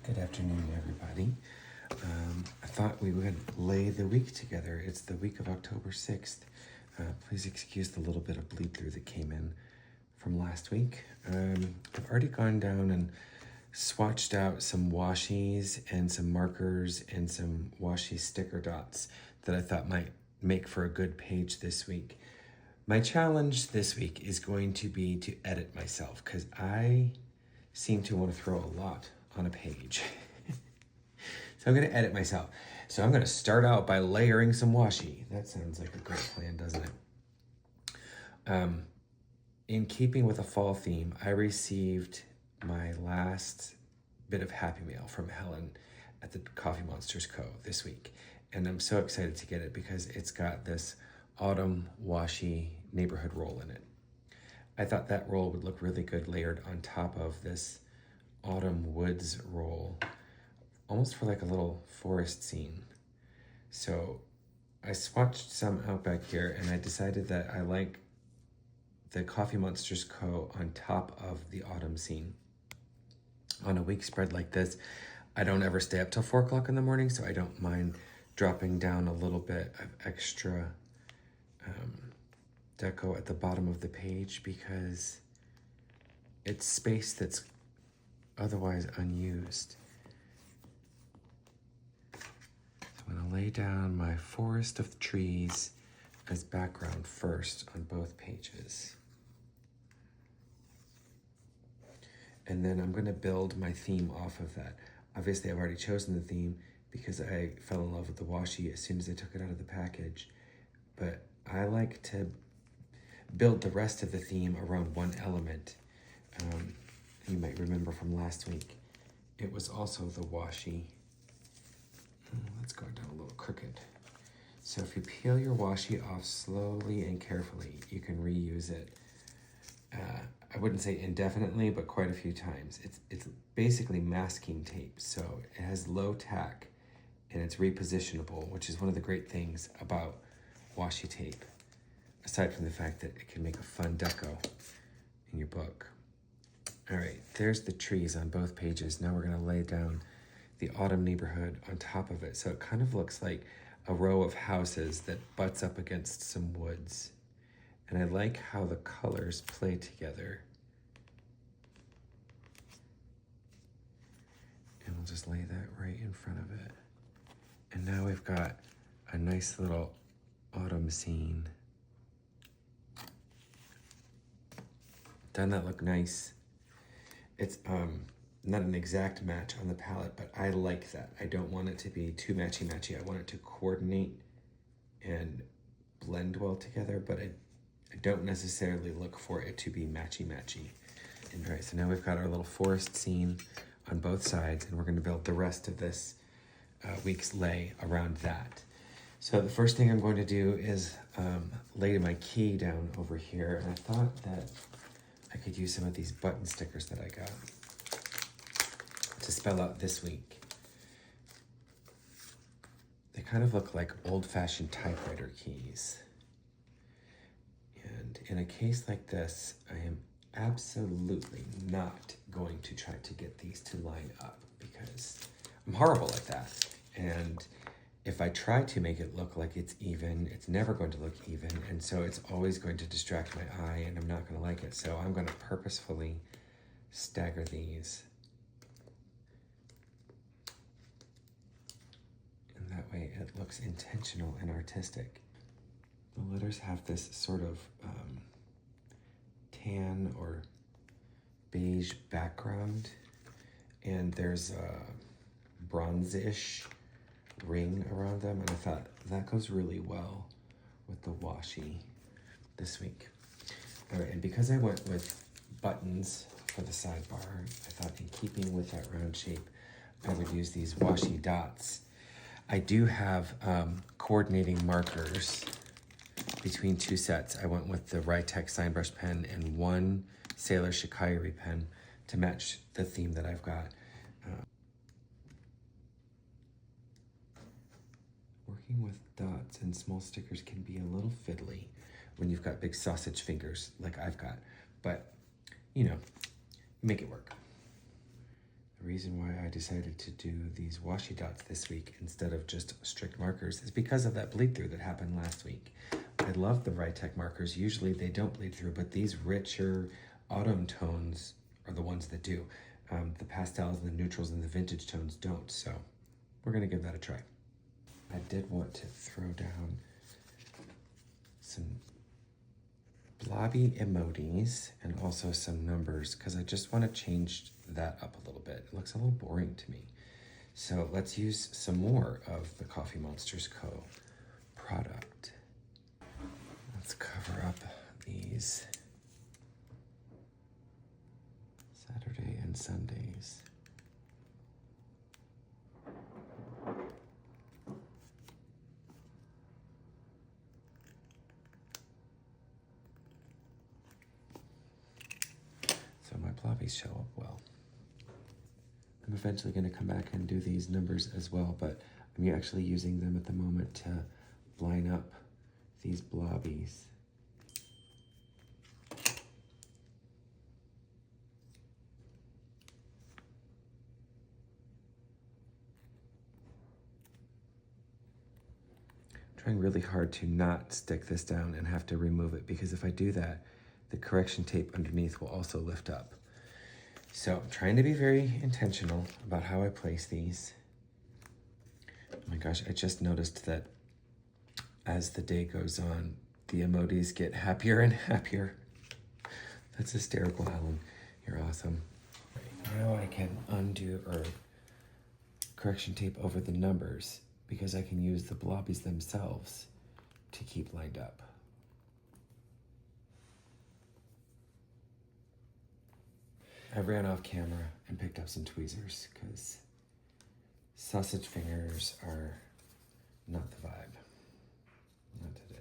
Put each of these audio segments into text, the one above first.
Good afternoon, everybody. I thought we would lay the week together. It's the week of October 6th. Please excuse the little bit of bleed through that came in from last week. I've already gone down and swatched out some washies and some markers and some washi sticker dots that I thought might make for a good page this week. My challenge this week is going to be to edit myself because I seem to want to throw a lot on a page. So I'm going to edit myself. So I'm going to start out by layering some washi. That sounds like a great plan, doesn't it? In keeping with a fall theme, I received my last bit of Happy Mail from Helen at the Coffee Monsters Co. this week. And I'm so excited to get it because it's got this autumn washi neighborhood roll in it. I thought that roll would look really good layered on top of this autumn woods roll, almost for like a little forest scene. So I swatched some out back here and I decided that I like the Coffee Monsters Co. on top of the autumn scene. On a week spread like this, I don't ever stay up till 4 o'clock in the morning, so I don't mind dropping down a little bit of extra deco at the bottom of the page because it's space that's otherwise unused. So I'm going to lay down my forest of trees as background first on both pages. And then I'm going to build my theme off of that. Obviously, I've already chosen the theme because I fell in love with the washi as soon as I took it out of the package. But I like to build the rest of the theme around one element. You might remember from last week, it was also the washi. Let's go down a little crooked. So if you peel your washi off slowly and carefully, you can reuse it. I wouldn't say indefinitely, but quite a few times. It's basically masking tape, so it has low tack and it's repositionable, which is one of the great things about washi tape, aside from the fact that it can make a fun deco in your book. All right, there's the trees on both pages. Now we're gonna lay down the autumn neighborhood on top of it. So it kind of looks like a row of houses that butts up against some woods. And I like how the colors play together. And we'll just lay that right in front of it. And now we've got a nice little autumn scene. Doesn't that look nice? It's not an exact match on the palette, but I like that. I don't want it to be too matchy-matchy. I want it to coordinate and blend well together, but I don't necessarily look for it to be matchy-matchy. All right, so now we've got our little forest scene on both sides, and we're going to build the rest of this week's lay around that. So the first thing I'm going to do is lay my key down over here, and I thought that I could use some of these button stickers that I got to spell out this week. They kind of look like old-fashioned typewriter keys. And in a case like this, I am absolutely not going to try to get these to line up because I'm horrible at that. And if I try to make it look like it's even, it's never going to look even. And so it's always going to distract my eye and I'm not going to like it. So I'm going to purposefully stagger these. And that way it looks intentional and artistic. The letters have this sort of tan or beige background. And there's a bronze-ish ring around them, and I thought that goes really well with the washi this week. All right, and because I went with buttons for the sidebar, I thought in keeping with that round shape, I would use these washi dots. I do have coordinating markers between two sets. I went with the Ritex sign brush pen and one Sailor Shikari pen to match the theme that I've got. Working with dots and small stickers can be a little fiddly when you've got big sausage fingers like I've got, but you know, make it work. The reason why I decided to do these washi dots this week instead of just strict markers is because of that bleed through that happened last week. I love the Vritech markers. Usually they don't bleed through, but these richer autumn tones are the ones that do. The pastels and the neutrals and the vintage tones don't, so we're gonna give that a try. I did want to throw down some blobby emojis and also some numbers because I just want to change that up a little bit. It looks a little boring to me. So let's use some more of the Coffee Monsters Co. product. Let's cover up these Saturday and Sundays. So my blobbies show up well. I'm eventually going to come back and do these numbers as well, but I'm actually using them at the moment to line up these blobbies. Trying really hard to not stick this down and have to remove it, because if I do that, the correction tape underneath will also lift up. So I'm trying to be very intentional about how I place these. Oh my gosh, I just noticed that as the day goes on, the emojis get happier and happier. That's hysterical, Alan. You're awesome. Now I can undo or correction tape over the numbers because I can use the blobbies themselves to keep lined up. I ran off camera and picked up some tweezers because sausage fingers are not the vibe. Not today.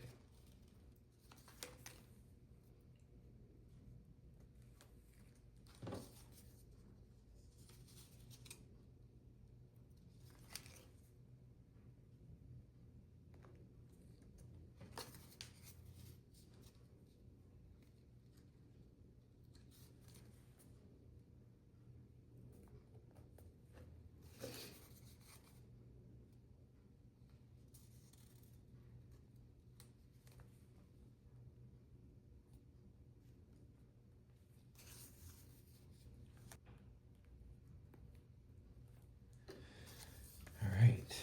All right.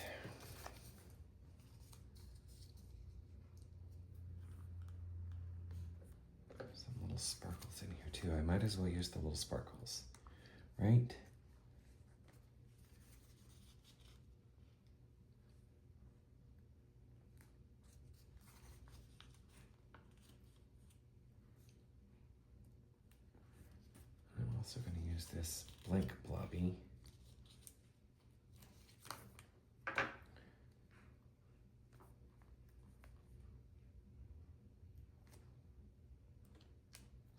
Some little sparkles in here too. I might as well use the little sparkles, right? I'm also going to use this blank blobby.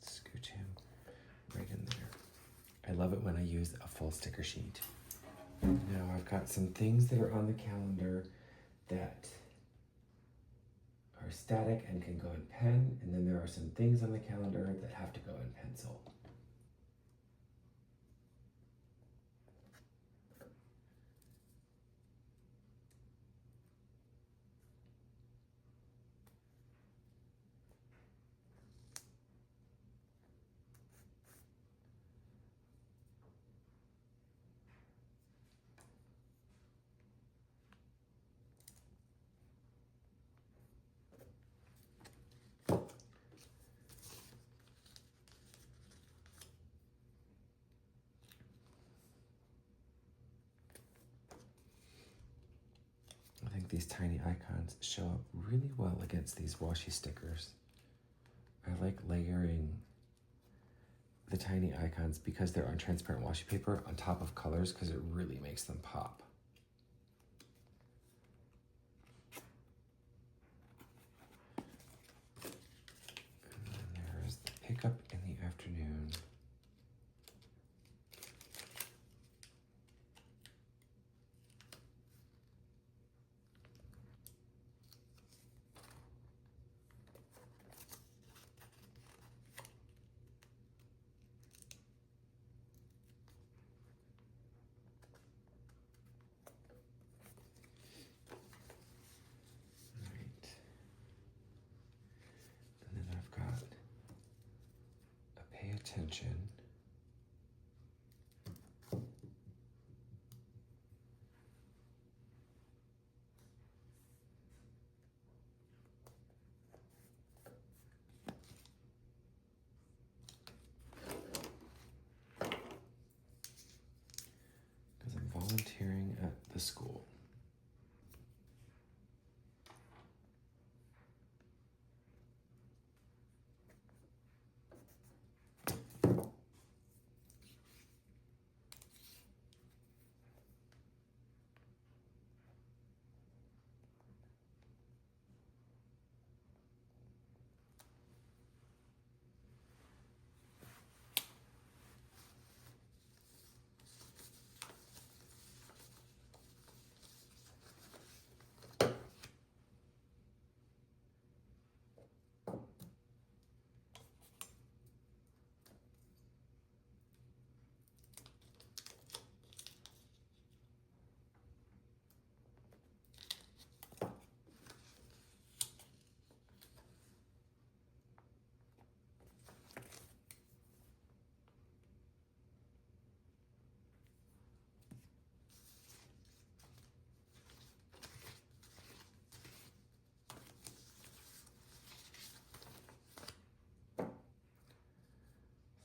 Scooch him right in there. I love it when I use a full sticker sheet. Now I've got some things that are on the calendar that are static and can go in pen, and then there are some things on the calendar that have to go in pencil. I think these tiny icons show up really well against these washi stickers. I like layering the tiny icons because they're on transparent washi paper on top of colors because it really makes them pop. And then there's the pickup in the afternoon. of tension. Because I'm volunteering at the school.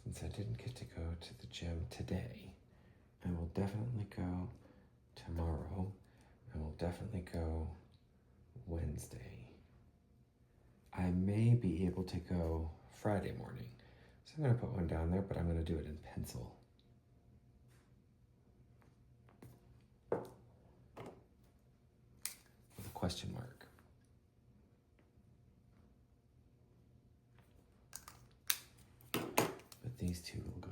Since I didn't get to go to the gym today, I will definitely go tomorrow. I will definitely go Wednesday. I may be able to go Friday morning. So I'm going to put one down there, but I'm going to do it in pencil. With a question mark. But these two will go.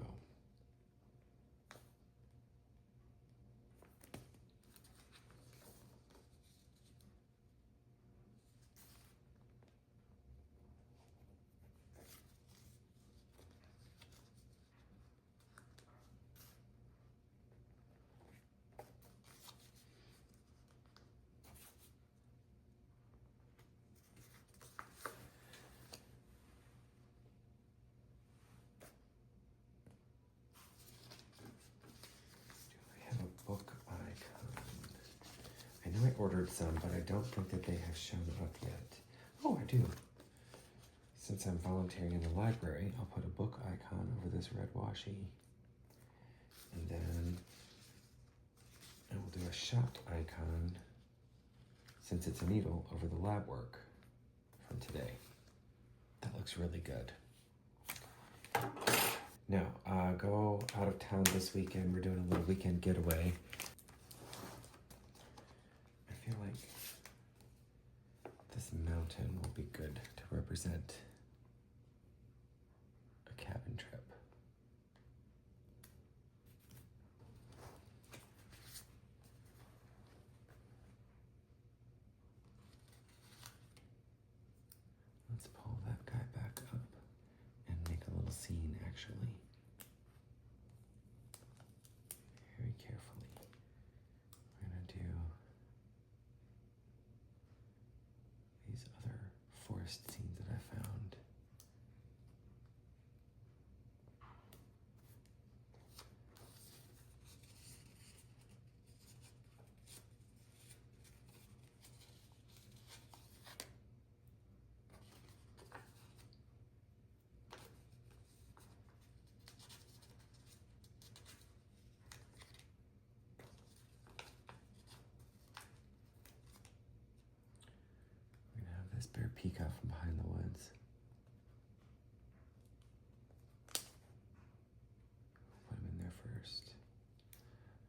Book icon. I know I ordered some, but I don't think that they have shown up yet. Oh, I do. Since I'm volunteering in the library, I'll put a book icon over this red washi. And then I will do a shot icon, since it's a needle, over the lab work from today. That looks really good. Now, go out of town this weekend. We're doing a little weekend getaway. I feel like this mountain will be good to represent a cabin trip. Let's pull that guy back up and make a little scene, actually. Very carefully. We're going to do these other forest scenes that I found. This bear peek out from behind the woods. Put him in there first.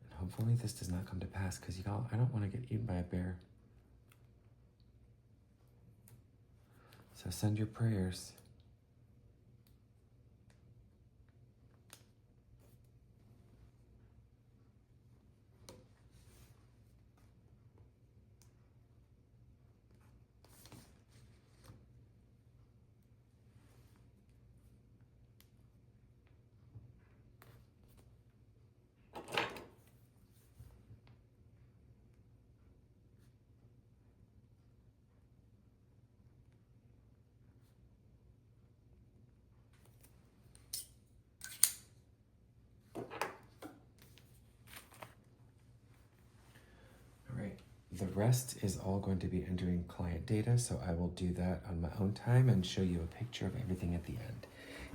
And hopefully this does not come to pass, because y'all, I don't want to get eaten by a bear. So send your prayers. The rest is all going to be entering client data, so I will do that on my own time and show you a picture of everything at the end.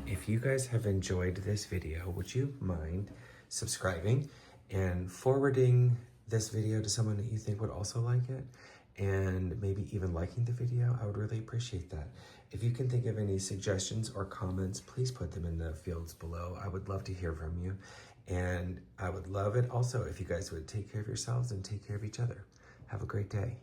If you guys have enjoyed this video, would you mind subscribing and forwarding this video to someone that you think would also like it? And maybe even liking the video? I would really appreciate that. If you can think of any suggestions or comments, please put them in the fields below. I would love to hear from you. And I would love it also if you guys would take care of yourselves and take care of each other. Have a great day.